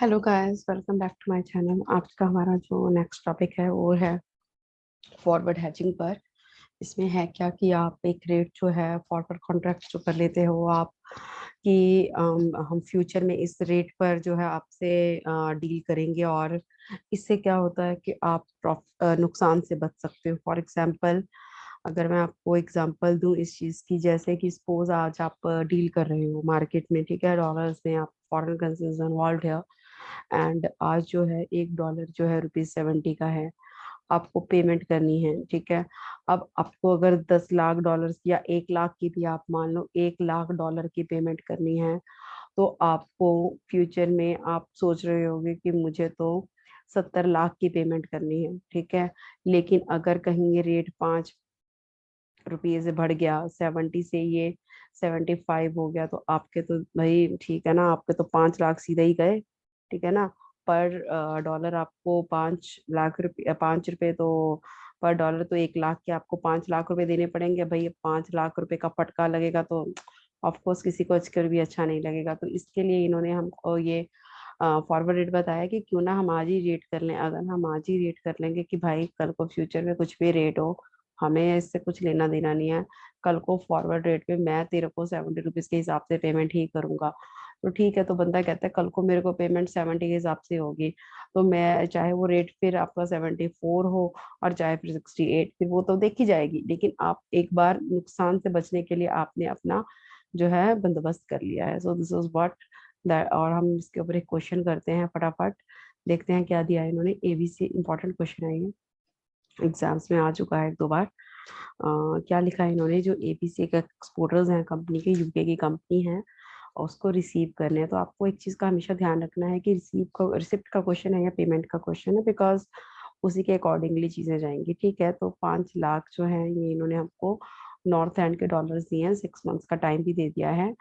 Hello guys, welcome back to my channel. आज का हमारा जो नेक्स्ट टॉपिक है वो है फॉरवर्ड हैचिंग पर। इसमें है क्या कि आप एक रेट जो है फॉरवर्ड कॉन्ट्रैक्ट जो कर लेते हो आप कि हम फ्यूचर में इस रेट पर जो है आपसे डील करेंगे, और इससे क्या होता है कि आप नुकसान से बच सकते हो। फॉर एग्जांपल, अगर मैं आपको एग्जांपल दूं इस चीज़ की, जैसे कि सपोज आज आप डील कर रहे हो मार्केट में, ठीक है, डॉलर्स में, आप फॉरेन करेंसीज इन्वॉल्व है, एंड आज जो है $1 जो है ₹70 का है, आपको पेमेंट करनी है, ठीक है। अब आपको अगर $10 लाख या 1 लाख की भी, आप मान लो $1 लाख की पेमेंट करनी है, तो आपको फ्यूचर में आप सोच रहे होगे कि मुझे तो 70 लाख की पेमेंट करनी है, ठीक है। लेकिन अगर कहीं ये रेट ₹5 से बढ़ गया, 70 से ये 75 हो गया, तो आपके तो भाई ठीक है ना, आपके तो 5 लाख सीधे ही गए, ठीक है ना। पर डॉलर आपको 5 लाख रुपये, 5 रुपए तो पर डॉलर, तो 1 लाख के आपको 5 लाख रुपए देने पड़ेंगे भाई। 5 लाख रुपए का फटका लगेगा तो ऑफ कोर्स किसी को अचकर भी अच्छा नहीं लगेगा। तो इसके लिए इन्होंने हमको ये फॉरवर्ड रेट बताया कि क्यों ना हम आज ही रेट कर लें। अगर हम आज ही रेट कर लेंगे कि भाई कल को फ्यूचर में कुछ भी रेट हो, हमें इससे कुछ लेना देना नहीं है। कल को फॉरवर्ड रेट पे मैं तेरे को ₹70 के हिसाब से पेमेंट ही करूंगा, तो ठीक है। तो बंदा कहता है कल को मेरे को पेमेंट 70 के हिसाब से होगी, तो मैं चाहे वो रेट फिर आपका 74 हो और चाहे फिर 68, फिर वो तो देखी जाएगी। लेकिन आप एक बार नुकसान से बचने के लिए आपने अपना जो है बंदोबस्त कर लिया है। So this is what that. और हम इसके ऊपर एक क्वेश्चन करते हैं, फटाफट देखते हैं क्या दिया है इन्होंने। एबीसी इंपॉर्टेंट क्वेश्चन है ये, एग्जाम्स में आ चुका है 2 बार। क्या लिखा है इन्होंने, जो एबीसी के एक्सपोर्टर्स हैं कंपनी के, यूके की कंपनी है, और उसको रिसीव करने हैं। तो आपको एक चीज का हमेशा ध्यान रखना है कि रिसिप्ट का क्वेश्चन है या पेमेंट का क्वेश्चन है, बिकॉज उसी के अकॉर्डिंगली चीजें जाएंगी, ठीक है। तो 5 लाख जो है ये इन्होंने हमको नॉर्थ एंड के डॉलर्स दिए हैं, 6 मंथ्स का टाइम भी दे दिया है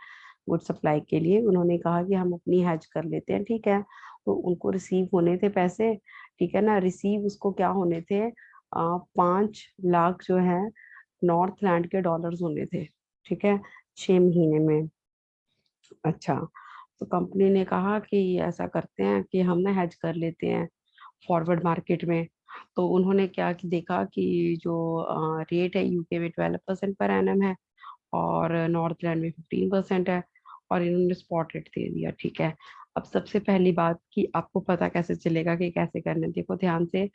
गुड सप्लाई के लिए। उन्होंने कहा कि हम अपनी हैज कर लेते हैं, ठीक है। तो उनको रिसीव होने थे पैसे, ठीक है ना। रिसीव उसको क्या होने थे, 5 लाख जो है नॉर्थ लैंड के डॉलर्स होने थे, ठीक है, 6 महीने में। अच्छा, तो कंपनी ने कहा कि ऐसा करते हैं कि हम ना हेज कर लेते हैं फॉरवर्ड मार्केट में। तो उन्होंने क्या कि देखा कि जो रेट है यूके में 12% पर एनम है, और नॉर्थलैंड में 15% है, और इन्होंने स्पॉट रेट दे दिया, ठीक है। अब सबसे पहली बात कि आपको पता कैसे चलेगा कि कैसे करना है, देखो ध्यान से।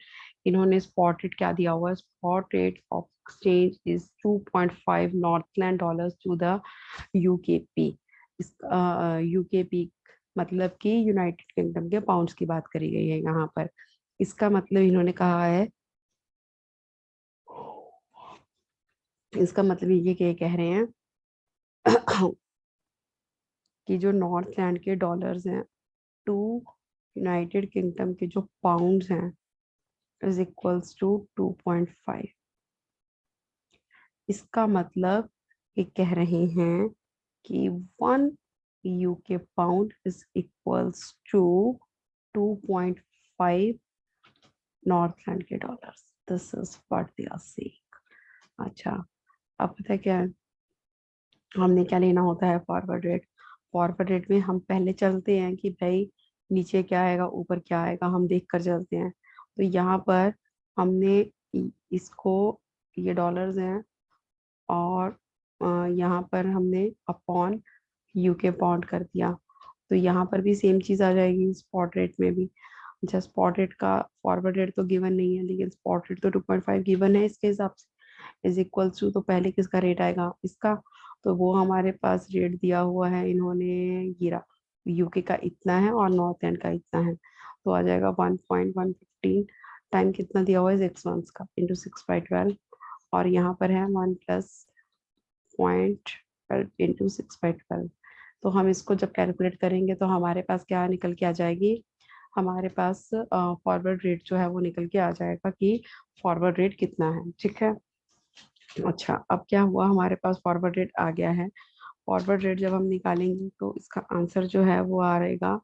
इन्होंने स्पॉट रेट क्या दिया हुआ है, spot rate of exchange is 2.5 Northland dollars to the UKP. इस यूकेपी मतलब कि यूनाइटेड किंगडम के पाउंड्स की बात करी गई है यहाँ पर। इसका मतलब इन्होंने कहा है, इसका मतलब ये कह रहे हैं कि जो नॉर्थ लैंड के डॉलर्स हैं टू यूनाइटेड किंगडम के जो पाउंड्स हैं इज इक्वल्स टू 2.5। इसका मतलब ये कह रहे हैं कि 1 UK pound is equals to 2.5 Northland के dollars. This is what they are saying. अच्छा, अब पता है क्या है? हमने क्या लेना होता है, फॉरवर्ड रेट। फॉरवर्ड रेट में हम पहले चलते हैं कि भाई नीचे क्या आएगा ऊपर क्या आएगा, हम देख कर चलते हैं। तो यहाँ पर हमने इसको, ये डॉलर्स हैं, और यहाँ पर हमने अपॉन यूके पाउंड कर दिया। तो यहाँ पर भी सेम चीज आ जाएगी स्पॉट रेट में भी। अच्छा, स्पॉट रेट का फॉरवर्ड रेट तो गिवन नहीं है, लेकिन स्पॉट रेट तो 2.5 गिवन है इसके हिसाब से, इज इक्वल्स टू, तो पहले किसका रेट आएगा, इसका। तो वो हमारे पास रेट दिया हुआ है इन्होंने, गिरा यूके का इतना है और नॉर्थ एंड का इतना है, तो आ जाएगा 1.115। टाइम कितना दिया हुआ है, 6 मंथ्स का, इंटू 6/12। और यहाँ पर है 1+0.12 इंटू 6/12। तो हम इसको जब कैलकुलेट करेंगे तो हमारे पास क्या निकल के आ जाएगी, हमारे पास फॉरवर्ड रेट जो है वो निकल के आ जाएगा कि फॉरवर्ड रेट कितना है, ठीक है। अच्छा, अब क्या हुआ, हमारे पास फॉरवर्ड रेट आ गया है। फॉरवर्ड रेट जब हम निकालेंगे तो इसका आंसर जो है वो आ रहेगा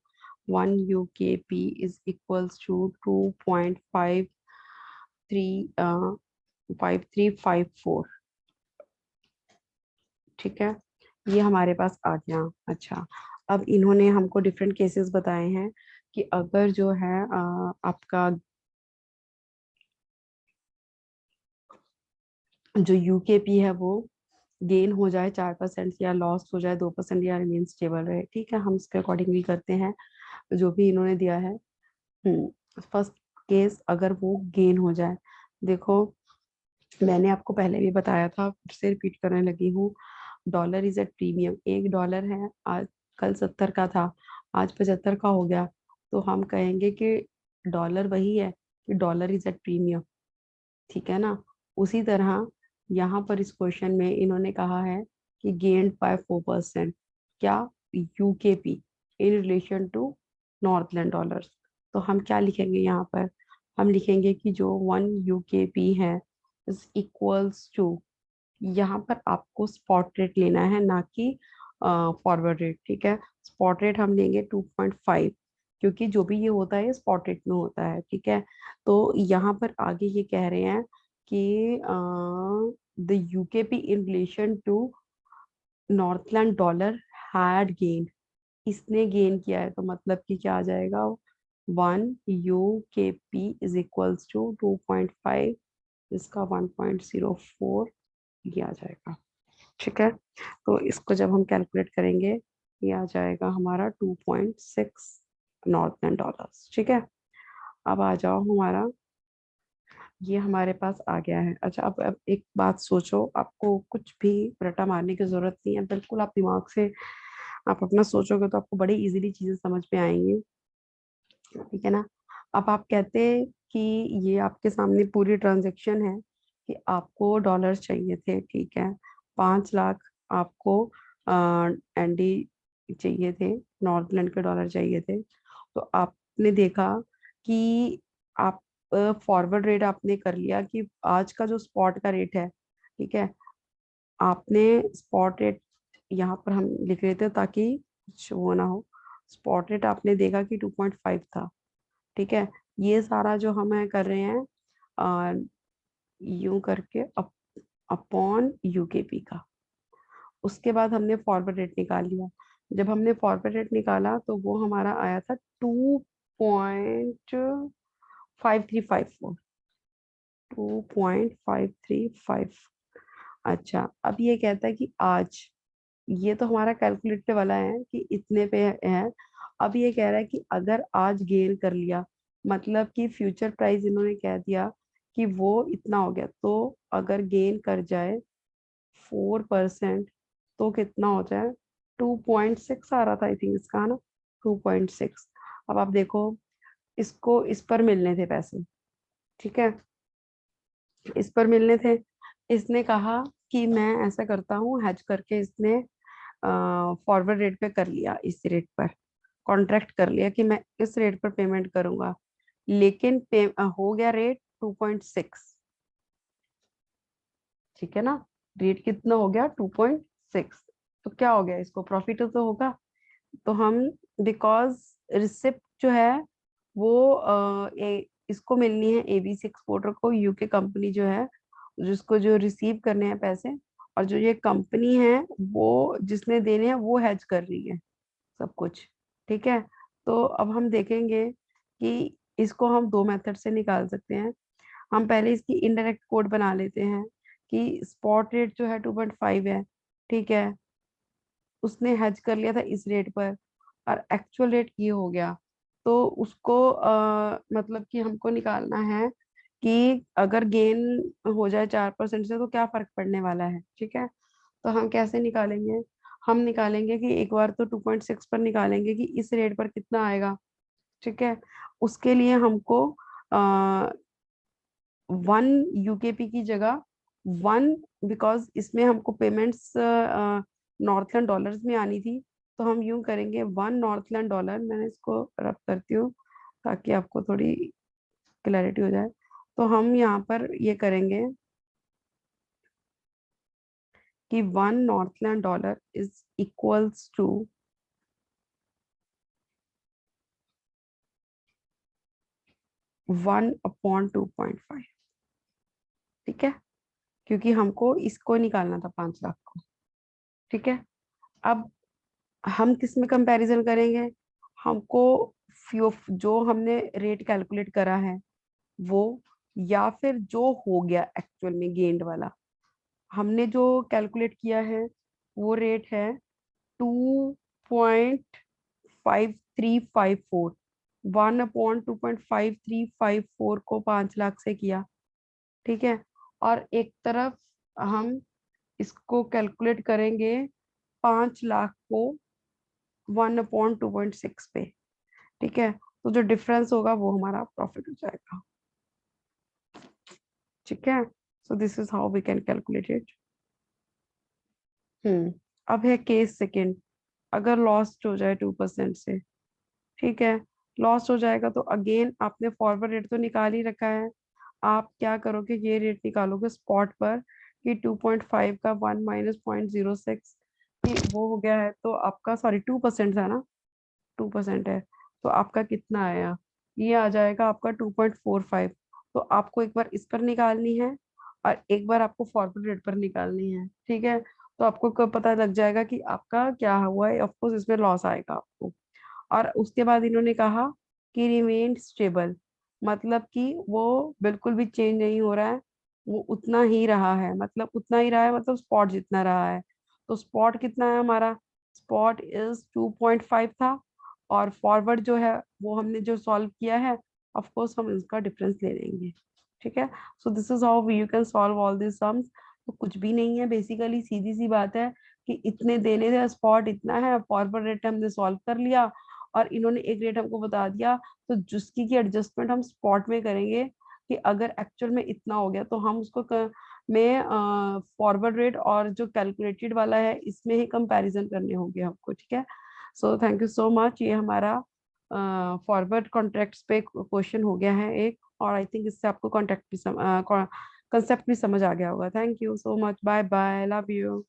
1 UKP इज इक्वल्स टू 2.5354, ठीक है। ये हमारे पास आ गया। अच्छा, अब इन्होंने हमको डिफरेंट केसेस बताए हैं कि अगर जो है आपका जो यूकेपी है वो गेन हो जाए 4% या लॉस हो जाए 2% या रिमेन स्टेबल रहे, ठीक है, हम इसके अकॉर्डिंगली करते हैं जो भी इन्होंने दिया है। फर्स्ट केस अगर वो गेन हो जाए, देखो मैंने आपको पहले भी बताया था, फिर से रिपीट करने लगी हूँ, डॉलर इज एट प्रीमियम। $1 है, आज कल 70 का था, आज 75 का हो गया, तो हम कहेंगे कि डॉलर वही है कि डॉलर इज एट प्रीमियम, ठीक है ना। उसी तरह यहाँ पर इस क्वेश्चन में इन्होंने कहा है कि गेन्ड बाय 4%, क्या, UKP in relation to Northland dollars. तो हम क्या लिखेंगे यहाँ पर, हम लिखेंगे कि जो 1 यूकेपी है इज इक्वल्स टू, यहाँ पर आपको स्पॉट रेट लेना है ना कि फॉरवर्ड रेट, ठीक है। स्पॉट रेट हम लेंगे 2.5, क्योंकि जो भी ये होता है स्पॉट रेट में होता है, ठीक है। तो यहाँ पर आगे ये कह रहे हैं कि the UKP in relation to Northland dollar had gain, इसने गेन किया है, तो मतलब कि क्या आ जाएगा, 1 यूकेपी इज इक्वल्स टू 2.5, इसका 1.04 ये आ जाएगा, ठीक है। तो इसको जब हम कैलकुलेट करेंगे ये आ जाएगा हमारा 2.6 नॉर्थलैंड डॉलर्स, ठीक है। अब आ जाओ हमारा, ये हमारे पास आ गया है। अच्छा, अब एक बात सोचो, आपको कुछ भी रटा मारने की जरूरत नहीं है, बिल्कुल आप दिमाग से आप अपना सोचोगे तो आपको बड़ी इजीली चीजें समझ में आएंगी, ठीक है ना। अब आप कहते कि ये आपके सामने पूरी ट्रांजैक्शन है कि आपको डॉलर्स चाहिए थे, ठीक है, 5 लाख आपको एनडी चाहिए थे, नॉर्थलैंड के डॉलर चाहिए थे। तो आपने देखा कि आप फॉरवर्ड रेट आपने कर लिया कि आज का जो स्पॉट का रेट है, ठीक है, आपने स्पॉट रेट यहाँ पर हम लिख रहे थे ताकि कुछ वो ना हो, स्पॉट रेट आपने देखा कि 2.5 था, ठीक है। ये सारा जो हम है कर रहे हैं यूं करके अपॉन यूकेपी का, उसके बाद हमने फॉरवर्ड रेट निकाल लिया। जब हमने फॉरवर्ड रेट निकाला तो वो हमारा आया था 2.5354, 2.535। अच्छा, अब ये कहता है कि आज, ये तो हमारा कैलकुलेटर वाला है कि इतने पे है। अब ये कह रहा है कि अगर आज गेन कर लिया, मतलब कि फ्यूचर प्राइस इन्होंने कह दिया कि वो इतना हो गया, तो अगर गेन कर जाए 4%, तो कितना हो जाए, 2.6 आ रहा था आई थिंक इसका, है ना, 2.6। अब आप देखो, इसको इस पर मिलने थे पैसे, ठीक है, इस पर मिलने थे। इसने कहा कि मैं ऐसा करता हूँ, हैज करके इसने फॉरवर्ड रेट पे कर लिया, इस रेट पर कॉन्ट्रैक्ट कर लिया कि मैं इस रेट पर पेमेंट करूंगा, लेकिन हो गया रेट 2.6, ठीक है ना। रेट कितना हो गया, 2.6, तो क्या हो गया, इसको प्रॉफिट तो होगा। तो हम, बिकॉज रिसिप्ट जो है वो इसको मिलनी है एबीसी एक्सपोर्टर को, यूके कंपनी जो है, जिसको जो रिसीव करने हैं पैसे, और जो ये कंपनी है वो जिसने देने हैं वो हैज कर रही है सब कुछ, ठीक है। तो अब हम देखेंगे कि इसको हम दो मेथड से निकाल सकते हैं। हम पहले इसकी इनडायरेक्ट कोड बना लेते हैं कि स्पॉट रेट जो है 2.5 है, ठीक है, उसने हेज कर लिया था इस रेट पर, और एक्चुअल रेट ये हो गया। तो उसको मतलब कि हमको निकालना है कि अगर गेन हो जाए 4% से तो क्या फर्क पड़ने वाला है, ठीक है। तो हम कैसे निकालेंगे, हम निकालेंगे कि एक बार तो 2.6 पर निकालेंगे कि इस रेट पर कितना आएगा, ठीक है। उसके लिए हमको 1 यूकेपी की जगह 1, बिकॉज इसमें हमको पेमेंट्स नॉर्थलैंड डॉलर्स में आनी थी, तो हम यूं करेंगे 1 नॉर्थलैंड डॉलर, मैंने इसको रब करती हूँ ताकि आपको थोड़ी क्लैरिटी हो जाए। तो हम यहाँ पर ये करेंगे कि 1 Northland dollar is equals to 1/2.5, ठीक है, क्योंकि हमको इसको निकालना था 5 लाख को, ठीक है। अब हम किस में कंपैरिजन करेंगे, हमको जो हमने रेट कैलकुलेट करा है वो, या फिर जो हो गया एक्चुअल में गेंड वाला। हमने जो कैलकुलेट किया है वो रेट है 2.5354। 1/2.5354 को 5 लाख से किया, ठीक है। और एक तरफ हम इसको कैलकुलेट करेंगे 5 लाख को 1/2.6 पे, ठीक है। तो जो डिफरेंस होगा वो हमारा प्रॉफिट हो जाएगा, ठीक है। So this is how we can calculate it. अब है केस सेकेंड। अगर लॉस्ट हो जाए 2% से, ठीक है, लॉस्ट हो जाएगा तो अगेन आपने फॉरवर्ड रेट तो निकाल ही रखा है। आप क्या करोगे, ये रेट निकालोगे स्पॉट पर कि 2.5 का 1 - 0.06, कि वो हो गया है तो आपका, सॉरी 2% था ना, 2% है तो आपका कितना आया, ये आ जाएगा आपका 2.45। तो आपको एक बार इस पर निकालनी है और एक बार आपको फॉरवर्ड रेट पर निकालनी है, ठीक है। तो आपको कब पता लग जाएगा कि आपका क्या हुआ है। ऑफकोर्स इसमें लॉस आएगा आपको। और उसके बाद इन्होंने कहा कि रिमेन स्टेबल, मतलब कि वो बिल्कुल भी चेंज नहीं हो रहा है, वो उतना ही रहा है, मतलब उतना ही रहा है, मतलब स्पॉट जितना रहा है। तो स्पॉट कितना है हमारा, स्पॉट इज 2.5 था, और फॉरवर्ड जो है वो हमने जो सॉल्व किया है, ऑफ कोर्स हम इसका डिफरेंस ले लेंगे, ठीक है। So this is how you can solve all this sums. तो कुछ भी नहीं है, बेसिकली सीधी सी बात है कि इतने देने थे, स्पॉट इतना है, फॉरवर्ड रेट हमने सॉल्व कर लिया और इन्होंने एक रेट हमको बता दिया, तो जिसकी की एडजस्टमेंट हम स्पॉट में करेंगे कि अगर एक्चुअल में इतना हो गया तो हम उसको में फॉरवर्ड रेट और जो कैलकुलेटेड वाला है इसमें ही कंपैरिजन करने होंगे हमको, ठीक है। So thank you so much. ये हमारा फॉरवर्ड कॉन्ट्रैक्ट्स पे क्वेश्चन हो गया है एक, और आई थिंक इससे आपको कॉन्टेक्ट भी कंसेप्ट भी समझ आ गया होगा। Thank you so much, bye bye, love you.